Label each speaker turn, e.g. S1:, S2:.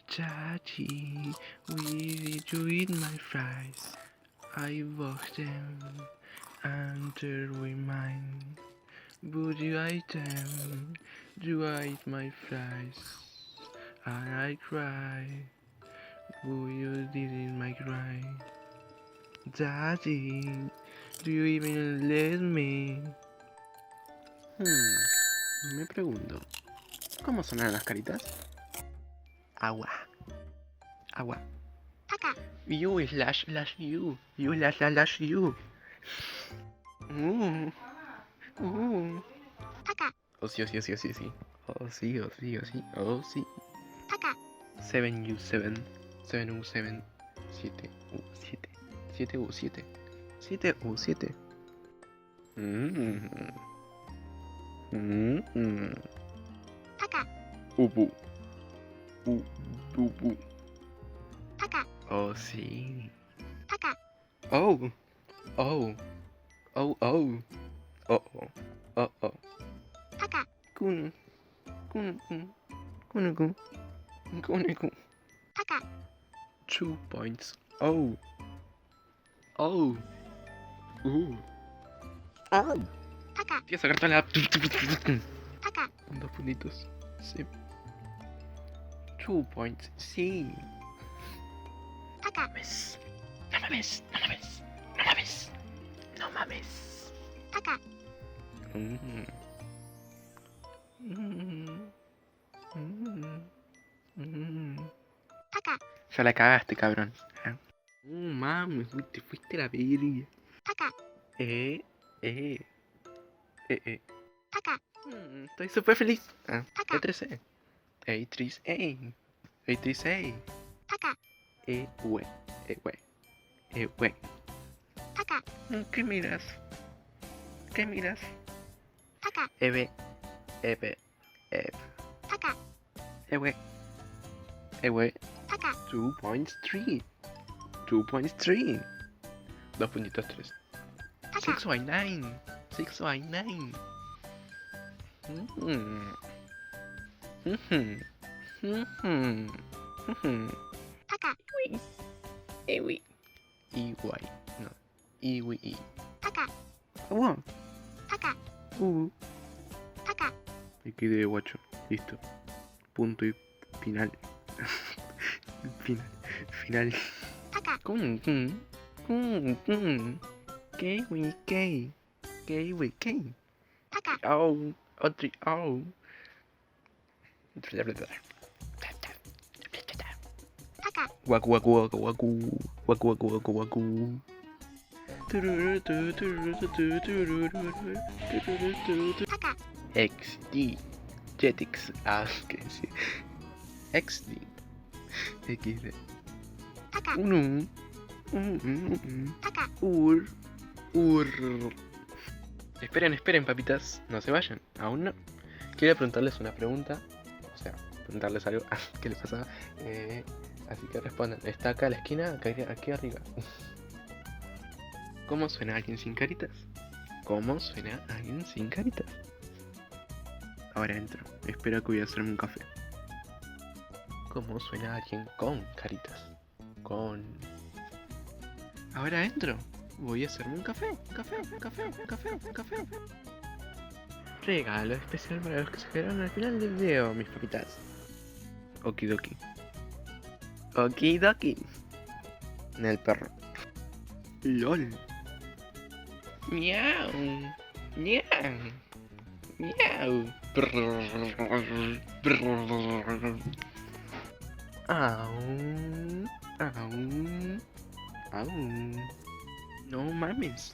S1: Chachi, will you eat my fries? I wash them until we mine. Would you eat them? Do I eat my fries? And I cry. Would you didn't my cry? Daddy, do you even let me? Me pregunto, ¿cómo sonan las caritas? Agua. Agua.
S2: Caca.
S1: You slash you. You slash you.
S2: Caca.
S1: Oh sí. Oh sí. Oh sí.
S2: Caca.
S1: 7U7. 7U7. 7U7. 7U7. 7U7.
S2: Caca.
S1: Ubu. Ubu.
S2: Caca.
S1: Oh sí.
S2: Caca.
S1: Oh.
S2: Caca.
S1: Kun.
S2: Caca.
S1: 2 points. Oh. Ooh.
S2: Caca.
S1: Tía, sacarte la.
S2: Caca.
S1: 2 puntitos. Sí. 2 points. Sí.
S2: Caca.
S1: No mames.
S2: Caca. Caca.
S1: Ya la cagaste, cabrón. Mami, te fuiste a la verga.
S2: Caca. Caca.
S1: Estoy súper feliz.
S2: Caca.
S1: E3C. E3A. E3A.
S2: Caca.
S1: E-we.
S2: Caca.
S1: ¿Qué miras?
S2: Caca.
S1: Eve.
S2: Caca.
S1: Ewe.
S2: Caca.
S1: 2.3. 2.3. 2.3.
S2: Caca.
S1: 6.9. 6.9.
S2: Caca.
S1: Igual. No. Iwi.
S2: Caca.
S1: Wow.
S2: Caca. Caca.
S1: Me quedé guacho. Listo. Punto y final. Final.
S2: Caca.
S1: Kiwi.
S2: Caca.
S1: Oh. Otri. Oh.
S2: Caca.
S1: Waku.
S2: Caca.
S1: XD. Jetix. Que sí. XD. XD.
S2: Caca. Caca.
S1: Ur. Esperen, papitas. No se vayan. Aún no. Quiero preguntarles una pregunta. O sea, preguntarles algo. ¿Qué les pasaba? Así que respondan. Está acá a la esquina, aquí arriba. ¿Cómo suena alguien sin caritas? Ahora entro. Espero que voy a hacerme un café. ¿Cómo suena alguien con caritas? Ahora entro. Voy a hacerme un café. Regalo especial para los que se quedaron al final del video, mis papitas. Okidoki. En el perro. LOL. Miau. Au. No mames.